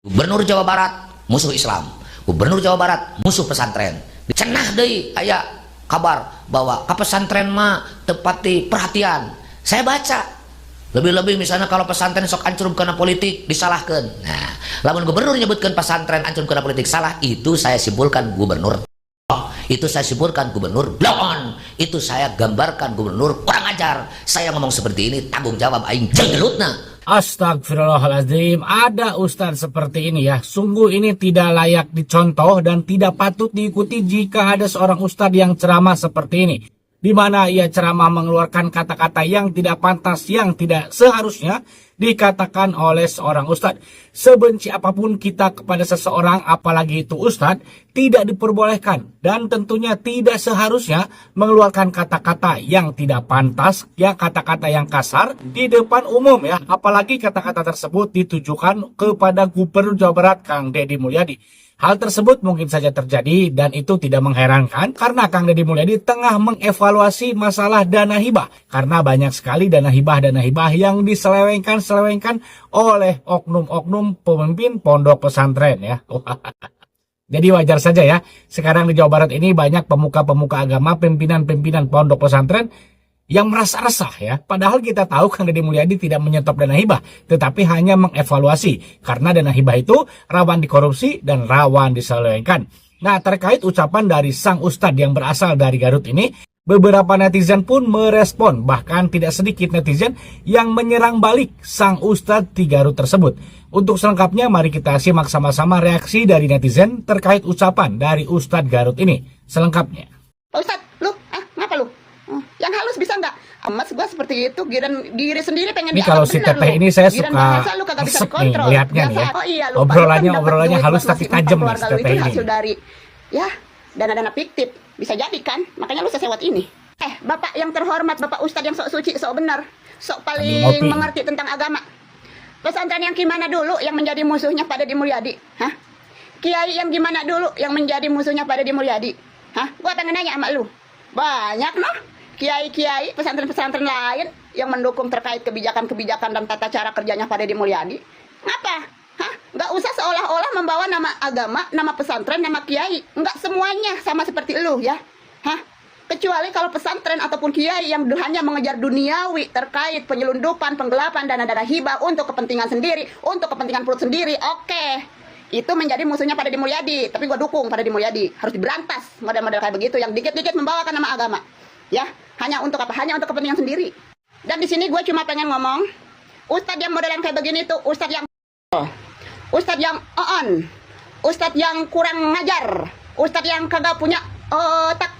Gubernur Jawa Barat musuh Islam, Gubernur Jawa Barat musuh pesantren. Cenah deui aya kabar bahwa ke pesantren mah tepati perhatian. Saya baca lebih-lebih misalnya kalau pesantren sok ancur karena politik disalahkan. Nah, lamun gubernur nyebutkan pesantren ancur karena politik salah, itu saya simpulkan gubernur. Itu saya simpulkan gubernur blow on. Itu saya gambarkan gubernur kurang ajar. Saya ngomong seperti ini tanggung jawab aing jenggelutna. Astagfirullahaladzim, ada ustadz seperti ini ya. Sungguh ini tidak layak dicontoh dan tidak patut diikuti jika ada seorang ustadz yang ceramah seperti ini. Di mana ia ceramah mengeluarkan kata-kata yang tidak pantas, yang tidak seharusnya dikatakan oleh seorang ustadz. Sebenci apapun kita kepada seseorang, apalagi itu ustadz, tidak diperbolehkan. Dan tentunya tidak seharusnya mengeluarkan kata-kata yang tidak pantas, ya kata-kata yang kasar di depan umum ya. Apalagi kata-kata tersebut ditujukan kepada Gubernur Jawa Barat Kang Deddy Mulyadi. Hal tersebut mungkin saja terjadi dan itu tidak mengherankan karena Kang Deddy Mulyadi tengah mengevaluasi masalah dana hibah. Karena banyak sekali dana hibah yang diselewengkan oleh oknum-oknum pemimpin pondok pesantren ya. Jadi wajar saja ya, sekarang di Jawa Barat ini banyak pemuka-pemuka agama, pimpinan-pimpinan pondok pesantren yang merasa resah ya. Padahal kita tahu Kang Deddy Mulyadi tidak menyetop dana hibah, tetapi hanya mengevaluasi karena dana hibah itu rawan dikorupsi dan rawan diselewengkan. Nah, terkait ucapan dari sang ustadz yang berasal dari Garut ini, beberapa netizen pun merespon, bahkan tidak sedikit netizen yang menyerang balik sang ustadz di Garut tersebut. Untuk selengkapnya mari kita simak sama-sama reaksi dari netizen terkait ucapan dari ustadz Garut ini. Selengkapnya. Pak Ustadz, lu, ngapa lu? Yang halus bisa nggak? Mas gua seperti itu, diri sendiri pengen ini kalau si teteh ini saya suka resep nih lihatnya nih ya. Oh iya, obrolannya halus tapi tajam nih si teteh ini. Hasil dari ya dana-dana fiktif, bisa jadi kan? Makanya lu sesewot ini. Bapak yang terhormat, Bapak Ustadz yang sok suci, sok benar, sok paling mengerti tentang agama. Pesantren yang gimana dulu yang menjadi musuhnya pada Deddy Mulyadi? Hah? Kiai yang gimana dulu yang menjadi musuhnya pada Deddy Mulyadi? Hah? Gua pengen nanya sama lu. Banyak noh kiai-kiai pesantren-pesantren lain yang mendukung terkait kebijakan-kebijakan dan tata cara kerjanya pada Deddy Mulyadi. Ngapa? Hah? Nggak usah seolah-olah membawa nama agama, nama pesantren, nama kiai. Nggak semuanya sama seperti lu ya. Hah? Kecuali kalau pesantren ataupun kiai yang hanya mengejar duniawi terkait penyelundupan, penggelapan dana-dana hibah untuk kepentingan sendiri, untuk kepentingan perut sendiri. Oke. Itu menjadi musuhnya pada Deddy Mulyadi. Tapi gue dukung pada Deddy Mulyadi. Harus diberantas model-model kayak begitu yang dikit-dikit membawakan nama agama. Ya, hanya untuk apa? Hanya untuk kepentingan sendiri. Dan di sini gue cuma pengen ngomong, ustadz yang model yang kayak begini tuh ustadz yang ustadz yang kurang ngajar, ustadz yang kagak punya otak.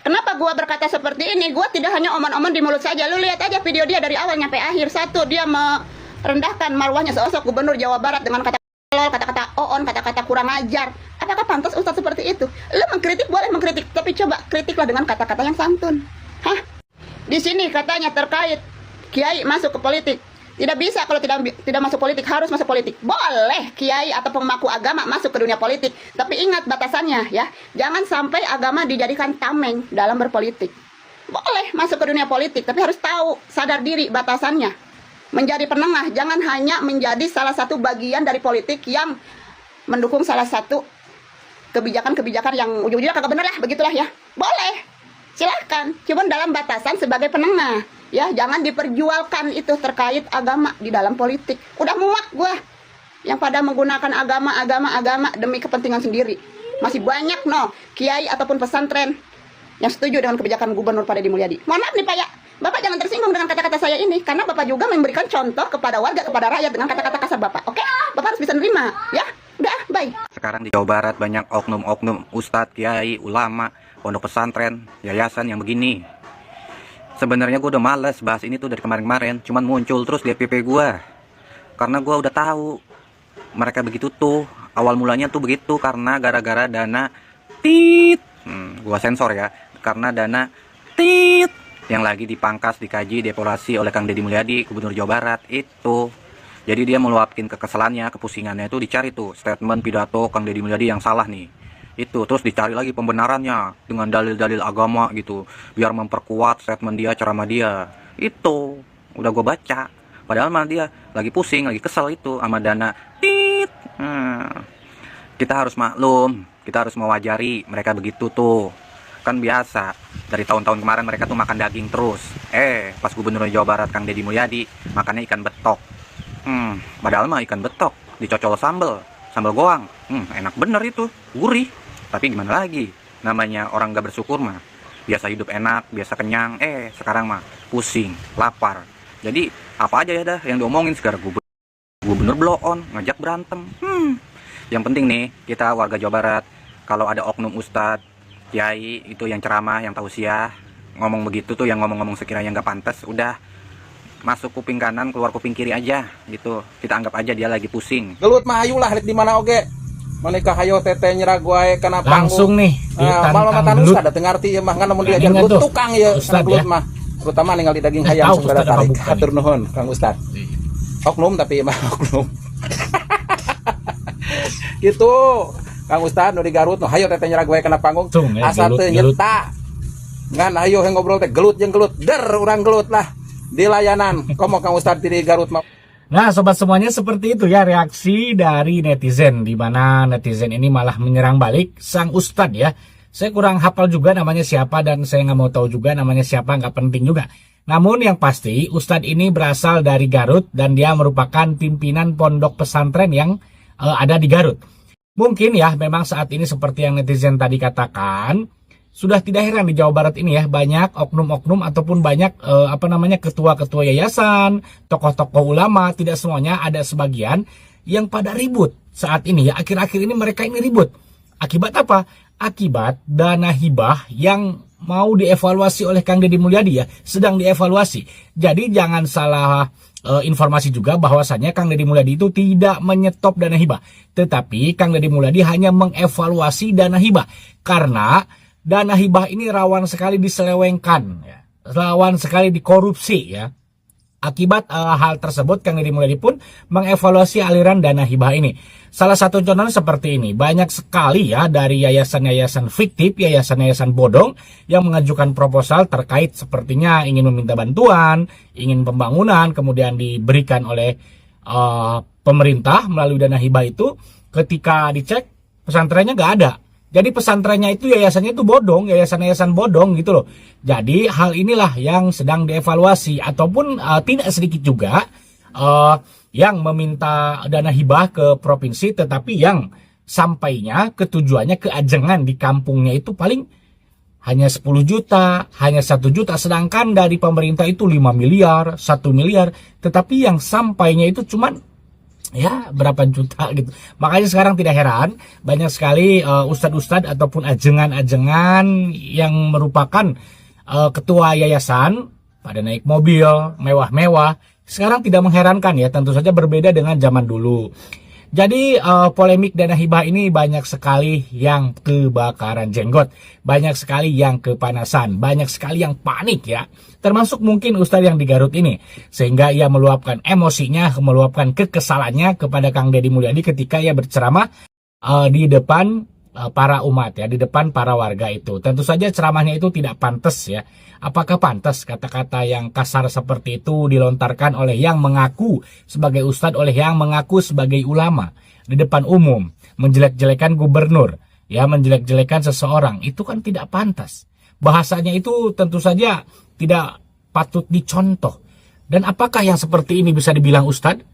Kenapa gue berkata seperti ini? Gue tidak hanya omong-omong di mulut saja. Lu lihat aja video dia dari awal sampai akhir. Satu, dia merendahkan marwahnya sosok Gubernur Jawa Barat dengan kata-kata oon, kata-kata kurang ajar. Apakah pantas ustadz seperti itu? Lu mengkritik boleh mengkritik, tapi coba kritiklah dengan kata-kata yang santun. Hah? Di sini katanya terkait kiai masuk ke politik. Tidak bisa kalau tidak masuk politik, harus masuk politik. Boleh kiai atau pemaku agama masuk ke dunia politik, tapi ingat batasannya ya. Jangan sampai agama dijadikan tameng dalam berpolitik. Boleh masuk ke dunia politik, tapi harus tahu, sadar diri batasannya. Menjadi penengah, jangan hanya menjadi salah satu bagian dari politik yang mendukung salah satu kebijakan-kebijakan yang ujung-ujungnya kagak bener lah, begitulah ya. Boleh, silahkan, cuman dalam batasan sebagai penengah ya. Jangan diperjualkan itu terkait agama di dalam politik. Udah muak gua yang pada menggunakan agama demi kepentingan sendiri. Masih banyak kiai ataupun pesantren yang setuju dengan kebijakan Gubernur pada Deddy Mulyadi. Mohon maaf nih Pak ya, Bapak jangan tersinggung dengan kata-kata saya ini, karena Bapak juga memberikan contoh kepada warga, kepada rakyat dengan kata-kata kasar Bapak. Oke? Bapak harus bisa nerima, ya? Udah, bye. Sekarang di Jawa Barat banyak oknum-oknum ustadz, kiai, ulama, pondok pesantren, yayasan yang begini. Sebenarnya gue udah males bahas ini tuh dari kemarin-kemarin, cuman muncul terus di FYP gue. Karena gue udah tahu mereka begitu tuh. Awal mulanya tuh begitu karena gara-gara dana tit. Gue sensor ya. Karena dana tit yang lagi dipangkas, dikaji, dievaluasi oleh Kang Deddy Mulyadi, Gubernur Jawa Barat itu. Jadi dia meluapkan kekesalannya, kepusingannya itu dicari tuh statement pidato Kang Deddy Mulyadi yang salah nih. Itu terus dicari lagi pembenarannya dengan dalil-dalil agama gitu, biar memperkuat statement dia, ceramah dia. Itu udah gue baca. Padahal mah dia lagi pusing, lagi kesel itu sama dana tit Kita harus maklum, kita harus mewajari mereka begitu tuh. Kan biasa, dari tahun-tahun kemarin mereka tuh makan daging terus. Pas Gubernur Jawa Barat Kang Deddy Mulyadi makannya ikan betok. Padahal mah ikan betok dicocol sambel goang. Enak bener itu, gurih. Tapi gimana lagi, namanya orang gak bersyukur mah. Biasa hidup enak, biasa kenyang, sekarang mah pusing, lapar. Jadi apa aja ya dah yang diomongin sekarang gubernur blow on, ngajak berantem. Yang penting nih, kita warga Jawa Barat, kalau ada oknum ustadz, kiai itu yang ceramah, yang tausiah, ngomong begitu tuh, yang ngomong-ngomong sekiranya nggak pantas, udah masuk kuping kanan, keluar kuping kiri aja, gitu. Kita anggap aja dia lagi pusing. Gelut mah hayu lah, di mana oge. Menikah hayo tete nyerah gue kena Langsung nih malah mata ustad ada ngerti ya mah kan namun dia gelut tukang ya kena gelut mah. Terutama ninggal di daging ayam segala tarik. Hatur nuhun Kang Ustad. Oknum tapi mah oknum. Gitu. Kang Ustad nu di Garut nu hayo tete nyerah gue kena panggung. Asa teu nyeta. Ngan hayo yang ngobrol teh gelut jeung gelut. Der urang gelut lah. Di layanan. Komo Kang Ustad di Garut mah. Nah sobat semuanya, seperti itu ya reaksi dari netizen, di mana netizen ini malah menyerang balik sang ustadz ya. Saya kurang hafal juga namanya siapa dan saya nggak mau tahu juga namanya siapa, nggak penting juga. Namun yang pasti ustadz ini berasal dari Garut dan dia merupakan pimpinan pondok pesantren yang ada di Garut. Mungkin ya memang saat ini seperti yang netizen tadi katakan, sudah tidak heran di Jawa Barat ini ya banyak oknum-oknum ataupun banyak ketua-ketua yayasan, tokoh-tokoh ulama, tidak semuanya, ada sebagian yang pada ribut saat ini ya. Akhir-akhir ini mereka ini ribut. Akibat apa? Akibat dana hibah yang mau dievaluasi oleh Kang Deddy Mulyadi ya, sedang dievaluasi. Jadi jangan salah informasi juga bahwasannya Kang Deddy Mulyadi itu tidak menyetop dana hibah, tetapi Kang Deddy Mulyadi hanya mengevaluasi dana hibah karena dana hibah ini rawan sekali diselewengkan, ya. Rawan sekali dikorupsi ya. Akibat hal tersebut, Kang Deddy Mulyadi pun mengevaluasi aliran dana hibah ini. Salah satu contohnya seperti ini, banyak sekali ya dari yayasan-yayasan fiktif, yayasan-yayasan bodong yang mengajukan proposal terkait sepertinya ingin meminta bantuan, ingin pembangunan, kemudian diberikan oleh pemerintah melalui dana hibah itu. Ketika dicek, pesantrennya nggak ada. Jadi pesantrennya itu yayasannya itu bodong, yayasan-yayasan bodong gitu loh. Jadi hal inilah yang sedang dievaluasi ataupun tidak sedikit juga yang meminta dana hibah ke provinsi, tetapi yang sampainya ke tujuannya ke ajengan di kampungnya itu paling hanya 10 juta, hanya 1 juta, sedangkan dari pemerintah itu 5 miliar, 1 miliar, tetapi yang sampainya itu cuman ya berapa juta gitu. Makanya sekarang tidak heran banyak sekali ustadz-ustadz ataupun ajengan-ajengan yang merupakan ketua yayasan pada naik mobil mewah-mewah. Sekarang tidak mengherankan ya, tentu saja berbeda dengan zaman dulu. Jadi polemik dana hibah ini banyak sekali yang kebakaran jenggot, banyak sekali yang kepanasan, banyak sekali yang panik ya. Termasuk mungkin ustadz yang di Garut ini, sehingga ia meluapkan emosinya, meluapkan kekesalannya kepada Kang Deddy Mulyadi ketika ia berceramah di depan para umat ya, di depan para warga itu. Tentu saja ceramahnya itu tidak pantas ya. Apakah pantas kata-kata yang kasar seperti itu dilontarkan oleh yang mengaku sebagai ustadz, oleh yang mengaku sebagai ulama di depan umum, menjelek-jelekan gubernur, ya, menjelek-jelekan seseorang, itu kan tidak pantas. Bahasanya itu tentu saja tidak patut dicontoh. Dan apakah yang seperti ini bisa dibilang ustadz?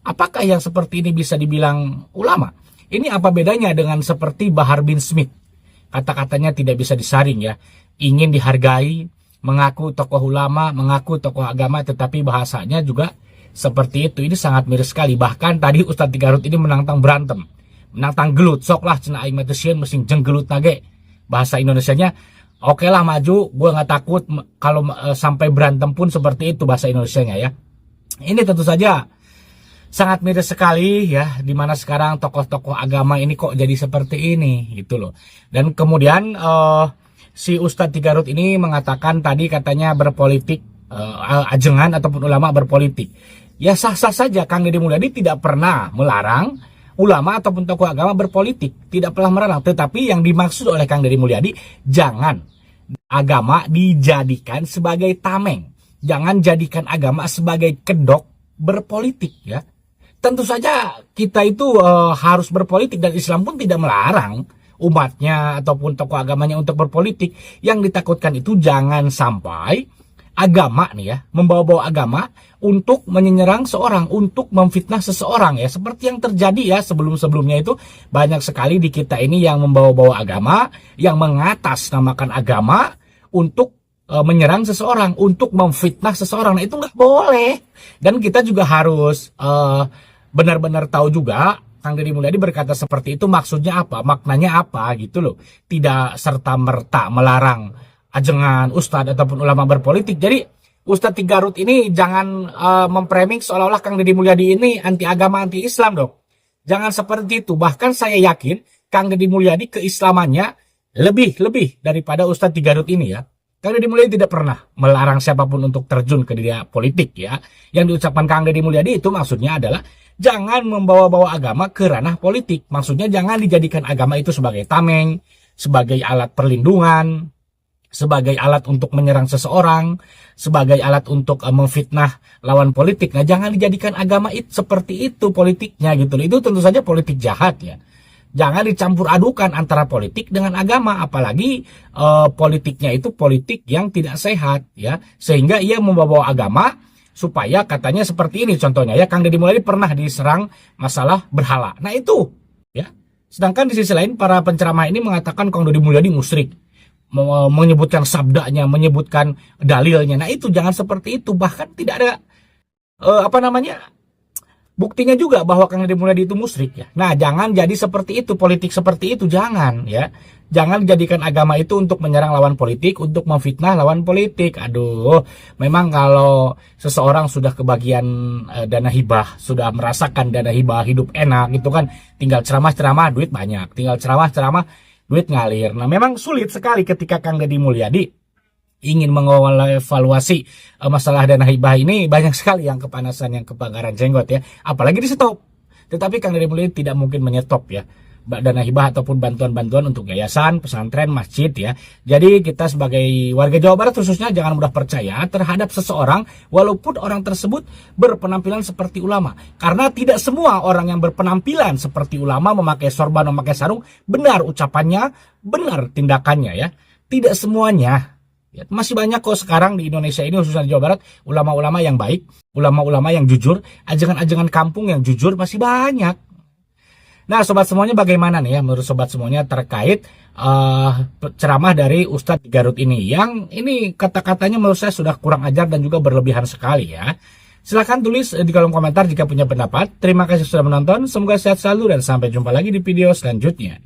Apakah yang seperti ini bisa dibilang ulama? Ini apa bedanya dengan seperti Bahar bin Smith? Kata-katanya tidak bisa disaring ya. Ingin dihargai, mengaku tokoh ulama, mengaku tokoh agama, tetapi bahasanya juga seperti itu. Ini sangat miris sekali. Bahkan tadi Ustadz di Garut ini menantang berantem, menantang gelut. Sok lah cenah aing metesieun mesin jeung gelut nage. Bahasa Indonesianya, oke lah maju, gue nggak takut kalau sampai berantem pun seperti itu bahasa Indonesianya ya. Ini tentu saja sangat miris sekali ya, dimana sekarang tokoh-tokoh agama ini kok jadi seperti ini gitu loh. Dan kemudian si Ustadz di Garut ini mengatakan tadi katanya berpolitik, ajengan ataupun ulama berpolitik. Ya sah-sah saja, Kang Deddy Mulyadi tidak pernah melarang ulama ataupun tokoh agama berpolitik, tidak pernah melarang. Tetapi yang dimaksud oleh Kang Deddy Mulyadi, jangan agama dijadikan sebagai tameng, jangan jadikan agama sebagai kedok berpolitik ya. tentu saja kita itu harus berpolitik, dan Islam pun tidak melarang umatnya ataupun tokoh agamanya untuk berpolitik. Yang ditakutkan itu jangan sampai agama nih ya, membawa-bawa agama untuk menyerang seorang, untuk memfitnah seseorang ya. Seperti yang terjadi ya sebelum-sebelumnya itu, banyak sekali di kita ini yang membawa-bawa agama, yang mengatasnamakan agama untuk menyerang seseorang, untuk memfitnah seseorang. Nah, itu nggak boleh. Dan kita juga harus benar-benar tahu juga Kang Deddy Mulyadi berkata seperti itu maksudnya apa, maknanya apa gitu loh. Tidak serta-merta melarang ajengan ustadz ataupun ulama berpolitik. Jadi Ustadz Tigarut ini jangan memframing seolah-olah Kang Deddy Mulyadi ini anti agama, anti Islam dong. Jangan seperti itu. Bahkan saya yakin Kang Deddy Mulyadi keislamannya lebih daripada Ustadz Tigarut ini ya. Kang Deddy Mulyadi tidak pernah melarang siapapun untuk terjun ke dunia politik ya. Yang diucapkan Kang Deddy Mulyadi itu maksudnya adalah jangan membawa-bawa agama ke ranah politik. Maksudnya jangan dijadikan agama itu sebagai tameng, sebagai alat perlindungan, sebagai alat untuk menyerang seseorang, sebagai alat untuk memfitnah lawan politik. Nah, jangan dijadikan agama itu seperti itu politiknya gitu. Itu tentu saja politik jahat ya. Jangan dicampur adukan antara politik dengan agama, apalagi politiknya itu politik yang tidak sehat ya, sehingga ia membawa agama supaya katanya seperti ini contohnya ya, Kang Deddy Mulyadi pernah diserang masalah berhala. Nah itu ya. Sedangkan di sisi lain para penceramah ini mengatakan Kang Deddy Mulyadi musyrik, menyebutkan sabdanya, menyebutkan dalilnya. Nah itu jangan seperti itu, bahkan tidak ada buktinya juga bahwa Kang Deddy Mulyadi itu musyrik ya. Nah, jangan jadi seperti itu, politik seperti itu jangan ya. Jangan dijadikan agama itu untuk menyerang lawan politik, untuk memfitnah lawan politik. Aduh, memang kalau seseorang sudah kebagian dana hibah, sudah merasakan dana hibah, hidup enak gitu kan, tinggal ceramah-ceramah duit banyak, tinggal ceramah-ceramah duit ngalir. Nah, memang sulit sekali ketika Kang Deddy Mulyadi ingin mengevaluasi masalah dana hibah ini, banyak sekali yang kepanasan, yang kebakaran jenggot ya, apalagi di stop. Tetapi Kang Deddy Mulyadi tidak mungkin menyetop ya dana hibah ataupun bantuan-bantuan untuk yayasan, pesantren, masjid ya. Jadi kita sebagai warga Jawa Barat khususnya jangan mudah percaya terhadap seseorang walaupun orang tersebut berpenampilan seperti ulama. Karena tidak semua orang yang berpenampilan seperti ulama, memakai sorban, memakai sarung, benar ucapannya, benar tindakannya ya. Tidak semuanya. Ya, masih banyak kok sekarang di Indonesia ini khususnya di Jawa Barat ulama-ulama yang baik, ulama-ulama yang jujur, ajengan-ajengan kampung yang jujur masih banyak. Nah, sobat semuanya bagaimana nih ya menurut sobat semuanya terkait ceramah dari Ustadz Tigarut ini? Yang ini kata-katanya menurut saya sudah kurang ajar dan juga berlebihan sekali ya. Silahkan tulis di kolom komentar jika punya pendapat. Terima kasih sudah menonton, semoga sehat selalu dan sampai jumpa lagi di video selanjutnya.